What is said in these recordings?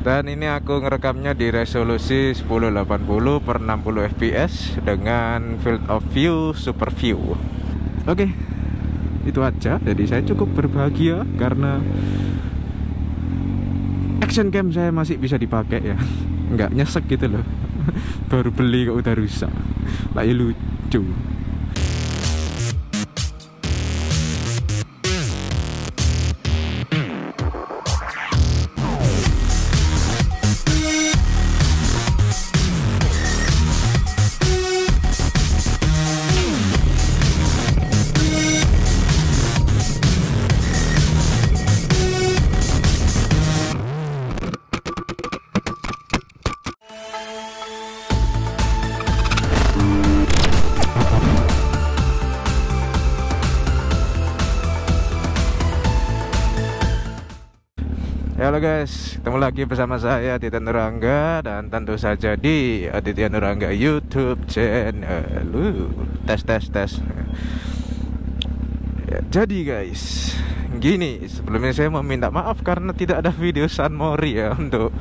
Dan ini aku ngerekamnya di resolusi 1080 per 60 fps dengan field of view super view. Oke, itu aja. Jadi saya cukup berbahagia karena action cam saya masih bisa dipakai ya. Nggak nyesek gitu loh. Baru beli kok udah rusak. Lagi lucu. Halo guys, ketemu lagi bersama saya Aditya Nurangga dan tentu saja di Aditya Nurangga YouTube channel. Tes. Ya, jadi guys, gini, sebelumnya saya mau minta maaf karena tidak ada video San Mori ya untuk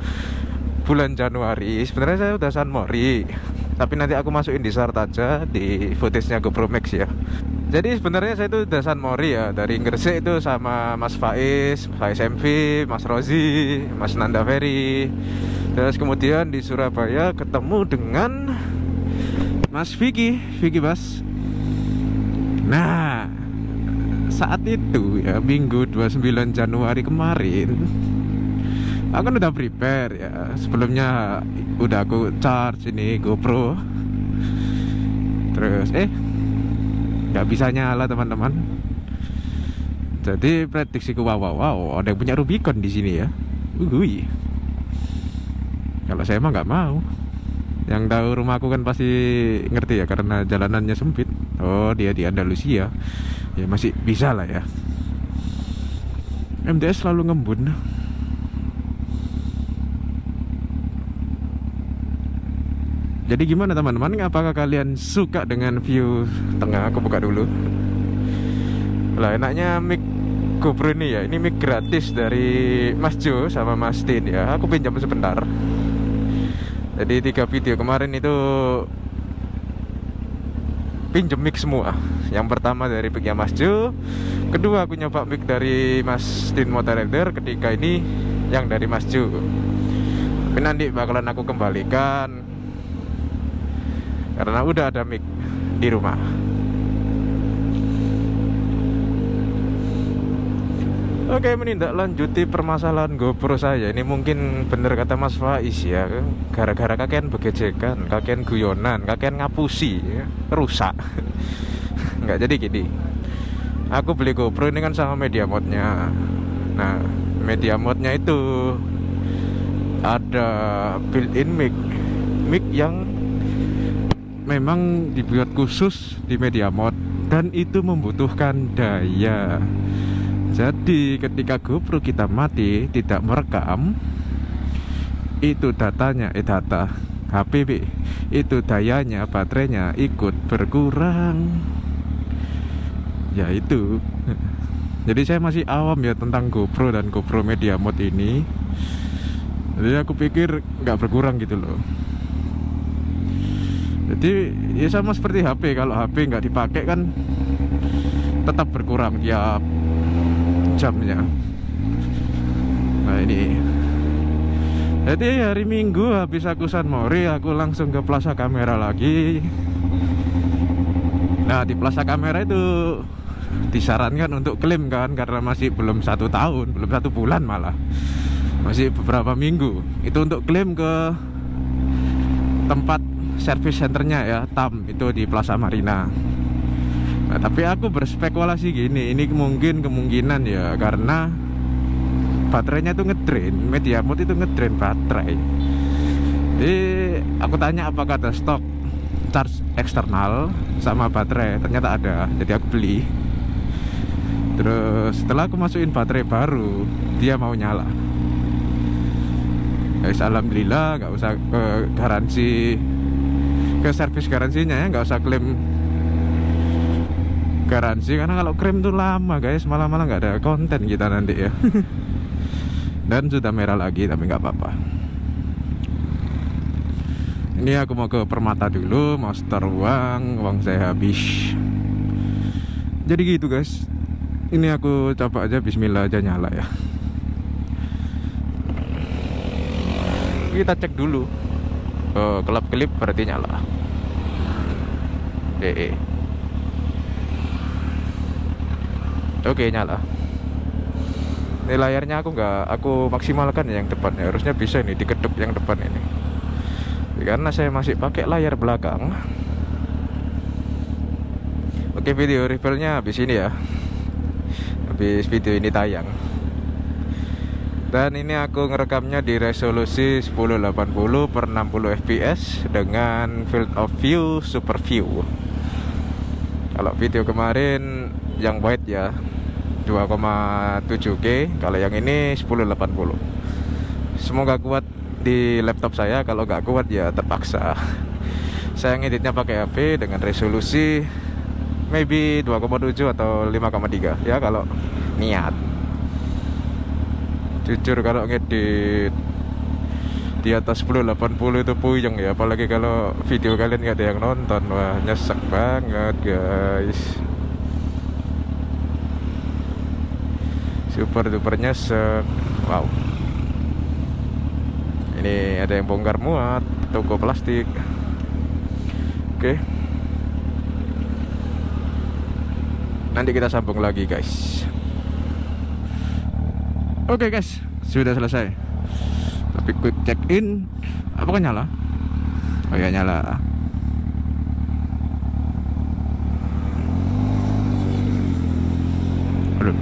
bulan Januari. Sebenarnya saya udah San Mori, tapi nanti aku masukin di short aja di footage-nya GoPro Max ya. Jadi sebenarnya saya itu udah San Mori ya, dari Gresik itu sama Mas Faiz MV, Mas Rozi, Mas Nanda Ferry. Terus kemudian di Surabaya ketemu dengan Mas Vicky Bas. Nah, saat itu ya Minggu 29 Januari kemarin, aku kan udah prepare ya. Sebelumnya udah aku charge ini GoPro. Terus nggak bisa nyala teman-teman. Jadi prediksiku wow, ada yang punya Rubicon di sini ya. Kalau saya mah nggak mau. Yang tahu rumahku kan pasti ngerti ya karena jalanannya sempit. Oh, dia di Andalusia. Ya masih bisa lah ya. MTS selalu ngembun. Jadi gimana teman-teman, apakah kalian suka dengan view tengah? Aku buka dulu. Lah enaknya mic GoPro ini ya. Ini mic gratis dari Mas Jo sama Mas Tin ya. Aku pinjam sebentar. Jadi 3 video kemarin itu pinjem mic semua. Yang pertama dari mic-nya Mas Jo, kedua aku nyoba mic dari Mas Tin Motorrider, ketiga ini yang dari Mas Jo. Tapi nanti bakalan aku kembalikan karena udah ada mic di rumah. Oke, menindaklanjuti permasalahan GoPro saya. Ini mungkin bener kata Mas Faiz ya, gara-gara kakean begejekan, kakean guyonan, kakean ngapusi ya, rusak. Nggak, jadi gini, aku beli GoPro ini kan sama media modnya. Nah, media modnya itu ada built-in mic yang memang dibuat khusus di media mod dan itu membutuhkan daya. Jadi ketika GoPro kita mati tidak merekam, itu data HP itu dayanya, baterainya ikut berkurang. Ya itu. Jadi saya masih awam ya tentang GoPro dan GoPro media mod ini. Jadi aku pikir nggak berkurang gitu loh. Jadi ya sama seperti HP, kalau HP nggak dipakai kan tetap berkurang tiap jamnya. Nah ini, jadi hari Minggu habis aku San Mori, aku langsung ke Plaza Kamera lagi. Nah di Plaza Kamera itu disarankan untuk klaim kan, karena masih belum 1 tahun, belum 1 bulan malah, masih beberapa minggu. Itu untuk klaim ke tempat service centernya ya, TAM itu di Plaza Marina. Nah, tapi aku berspekulasi gini, ini kemungkinan ya karena baterainya tuh ngedrain, media mod itu ngedrain baterai. Jadi aku tanya apakah ada stok charge eksternal sama baterai, ternyata ada, jadi aku beli. Terus setelah aku masukin baterai baru, dia mau nyala. Guys, alhamdulillah, nggak usah ke garansi, ke servis garansinya ya, nggak usah klaim garansi, karena kalau klaim tuh lama guys, malah nggak ada konten kita nanti ya. dan sudah merah lagi, tapi nggak apa-apa. Ini aku mau ke Permata dulu, mau setor uang saya habis. Jadi gitu guys. Ini aku coba aja, bismillah aja nyala ya. Kita cek dulu. Kelap-kelip berarti nyala. Oke, nyala. Ini layarnya aku maksimalkan ya yang depan ya. Harusnya bisa nih diketuk yang depan ini. Karena saya masih pakai layar belakang. Oke, video revealnya habis ini ya. Habis video ini tayang. Dan ini aku ngerekamnya di resolusi 1080x60 fps dengan field of view super view. Kalau video kemarin yang wide ya 2,7K, kalau yang ini 1080. Semoga kuat di laptop saya. Kalau nggak kuat ya terpaksa saya ngeditnya pakai HP dengan resolusi maybe 2,7 atau 5,3 ya kalau niat. Jujur kalau ngedit di atas 1080 itu puyeng ya, apalagi kalau video kalian nggak ada yang nonton. Wah, nyesek banget guys, super duper nyesek. Wow, ini ada yang bongkar muat toko plastik. Oke, nanti kita sambung lagi guys. Oke guys, sudah selesai. Tapi quick check in, apakah nyala? Oh ya, nyala. Aduh.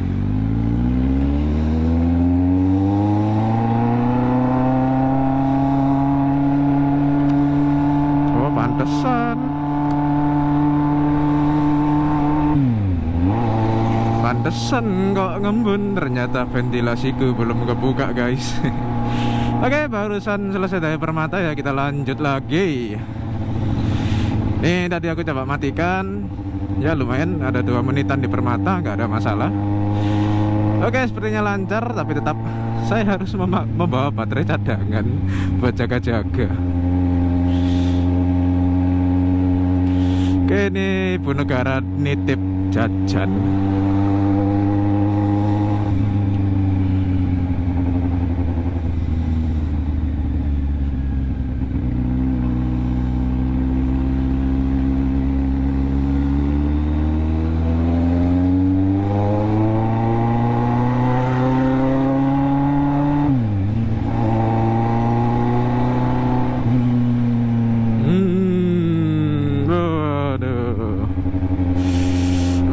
Oh, pantesan. Pantesan kok ngembun, ternyata ventilasiku belum kebuka guys. Oke, barusan selesai dari Permata ya, kita lanjut lagi. Nih tadi aku coba matikan. Ya lumayan, ada 2 menitan di Permata, nggak ada masalah. Oke, sepertinya lancar, tapi tetap saya harus membawa baterai cadangan buat jaga-jaga. Oke, ini Bu Negara nitip jajan.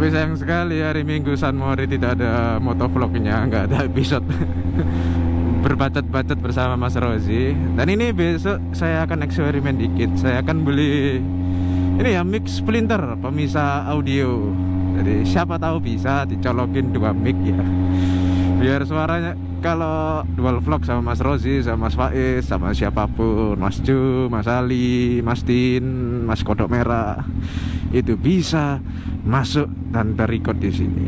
Sayang sekali hari Minggu San Mori tidak ada motovlognya, nggak ada episode berbacot-bacot bersama Mas Rozi. Dan ini besok saya akan eksperimen dikit. Saya akan beli ini ya, mic splinter pemisah audio. Jadi siapa tahu bisa dicolokin 2 mic ya, biar suaranya kalau dual vlog sama Mas Rozi, sama Mas Faiz, sama siapapun, Mas Ju, Mas Ali, Mas Tin, Mas Kodok Merah, itu bisa masuk dan terrecord di sini.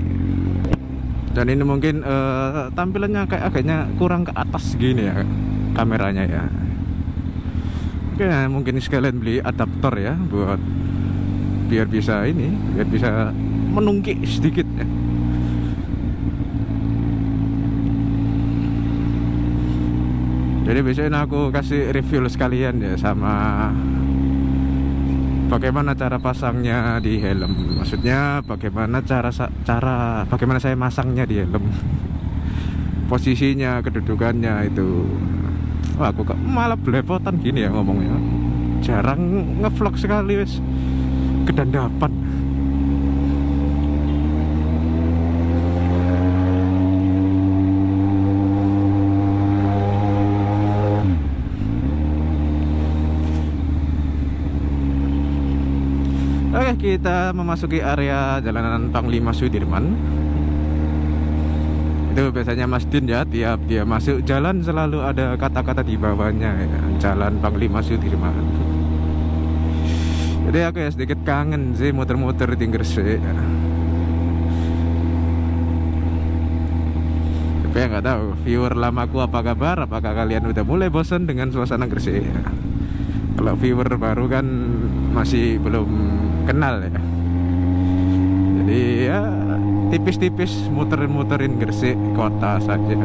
Dan ini mungkin tampilannya kayak agaknya kurang ke atas gini ya kameranya ya. Oke, mungkin sekalian beli adaptor ya buat biar bisa ini, biar bisa menungkik sedikit ya. Jadi biasanya aku kasih review sekalian ya sama bagaimana cara pasangnya di helm. Maksudnya bagaimana bagaimana saya masangnya di helm. Posisinya, kedudukannya itu. Wah, aku kok malah belepotan gini ya ngomongnya. Jarang ngevlog sekali wes. Kedandapan. Oke, kita memasuki area Jalanan Panglima Sudirman. Itu biasanya Mas Din ya, tiap dia masuk jalan selalu ada kata-kata di bawahnya ya, Jalan Panglima Sudirman. Jadi aku ya sedikit kangen sih muter-muter di Gresik. Tapi ya nggak tahu viewer lamaku apa kabar, apakah kalian udah mulai bosan dengan suasana Gresik ya. Kalau viewer baru kan masih belum kenal ya. Jadi ya tipis-tipis muterin-muterin Gresik kota saja.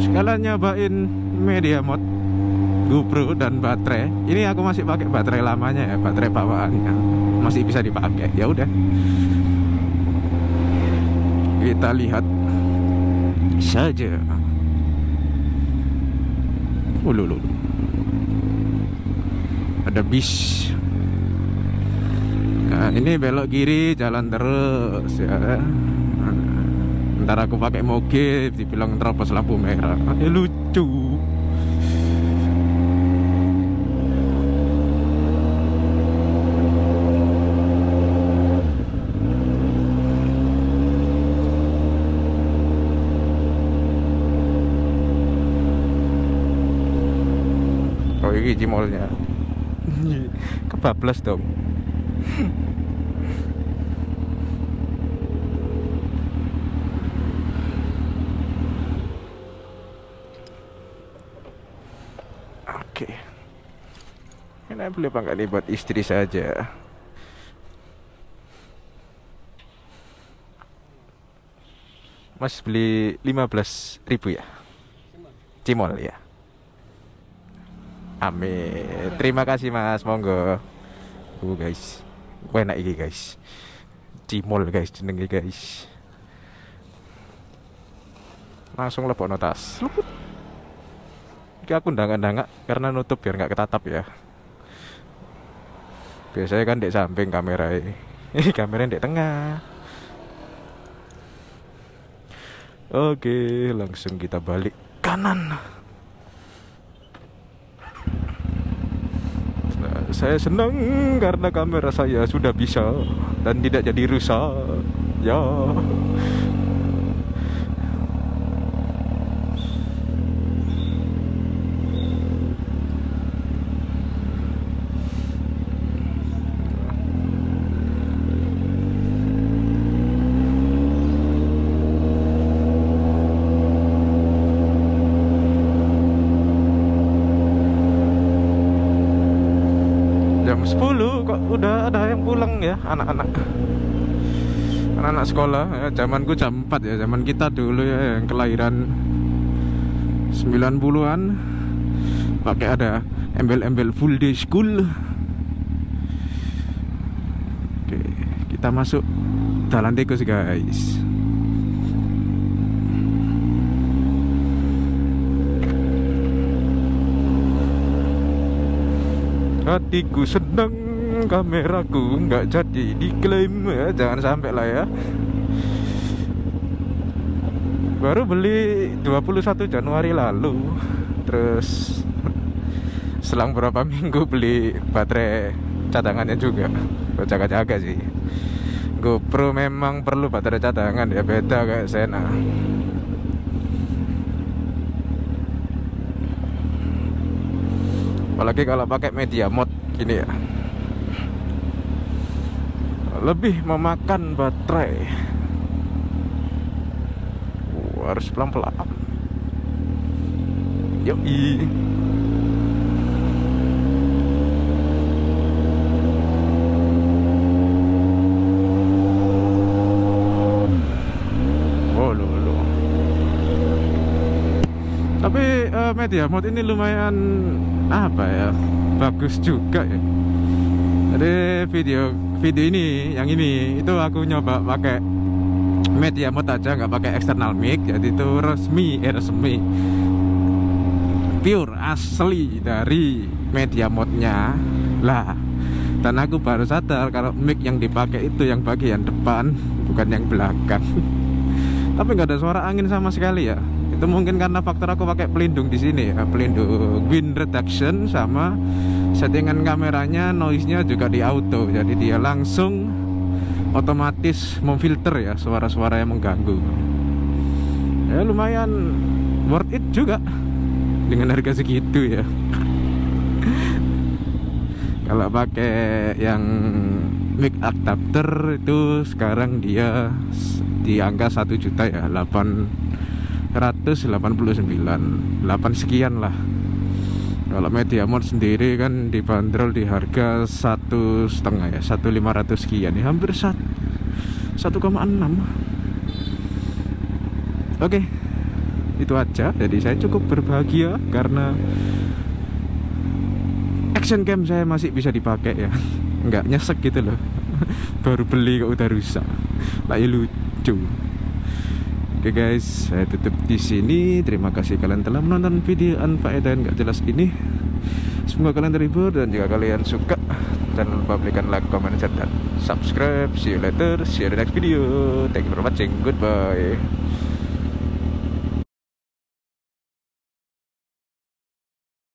Sekalian nyobain media mod GoPro dan baterai. Ini aku masih pakai baterai lamanya ya, baterai bawaannya masih bisa dipakai. Ya udah, kita lihat saja. Lulu, ada bis. Nah, ini belok kiri, jalan terus ya. Ntar aku pakai moge, dibilang terobos lampu merah. Lucu. Oh ini cimolnya kebablas dong. Oke, ini beli apa enggak nih buat istri saja. Mas beli 15.000 ya? Cimol ya. Amin. Terima kasih Mas, monggo. Guys, enak iki guys. Cimol guys, jenenge guys. Langsung lebokno tas. Luput. Iki aku ndangak-ndangak karena nutup biar nggak ketatap ya. Biasanya kan di samping kamera ini kameranya di tengah. Oke, langsung kita balik kanan. Saya senang karena kamera saya sudah bisa dan tidak jadi rusak. Ya. Jam 10 kok udah ada yang pulang ya, anak-anak sekolah ya. Zamanku jam 4 ya, zaman kita dulu ya yang kelahiran 90-an pakai ada embel-embel full day school. Oke, kita masuk jalan tikus guys. Hatiku senang kameraku nggak jadi diklaim ya, jangan sampai lah ya. Baru beli 21 Januari lalu, terus selang berapa minggu beli baterai cadangannya juga. Jaga-jaga sih. GoPro memang perlu baterai cadangan ya, beda kayak Sena. Apalagi kalau pakai media mod gini ya, lebih memakan baterai. Harus pelan-pelan. Yoi. Oh loh. Tapi media mod ini lumayan apa ya, bagus juga ya. Jadi video ini, yang ini itu aku nyoba pakai media mod aja, nggak pakai external mic. Jadi itu resmi pure asli dari media modnya lah. Dan aku baru sadar kalau mic yang dipakai itu yang bagian depan, bukan yang belakang. Tapi nggak ada suara angin sama sekali ya. Itu mungkin karena faktor aku pakai pelindung di sini ya, pelindung wind reduction, sama settingan kameranya noise-nya juga di auto. Jadi dia langsung otomatis memfilter ya suara-suara yang mengganggu. Ya lumayan worth it juga dengan harga segitu ya. Kalau pakai yang mic adapter itu sekarang dia di angka 1 juta ya, 889, 8 sekian lah. Kalau Mediamond sendiri kan dibanderol di harga 1,5 ya, 1.500 sekian ya, hampir 1,6. Oke, itu aja. Jadi saya cukup berbahagia karena action cam saya masih bisa dipakai ya, nggak nyesek gitu loh. Baru beli kok udah rusak, lagi lucu. Oke guys, saya tutup di sini. Terima kasih kalian telah menonton video unfaedah dan nggak jelas ini. Semoga kalian terhibur, dan jika kalian suka, jangan lupa berikan like, comment, share, dan subscribe. See you later, see you in the next video. Thank you for watching, goodbye.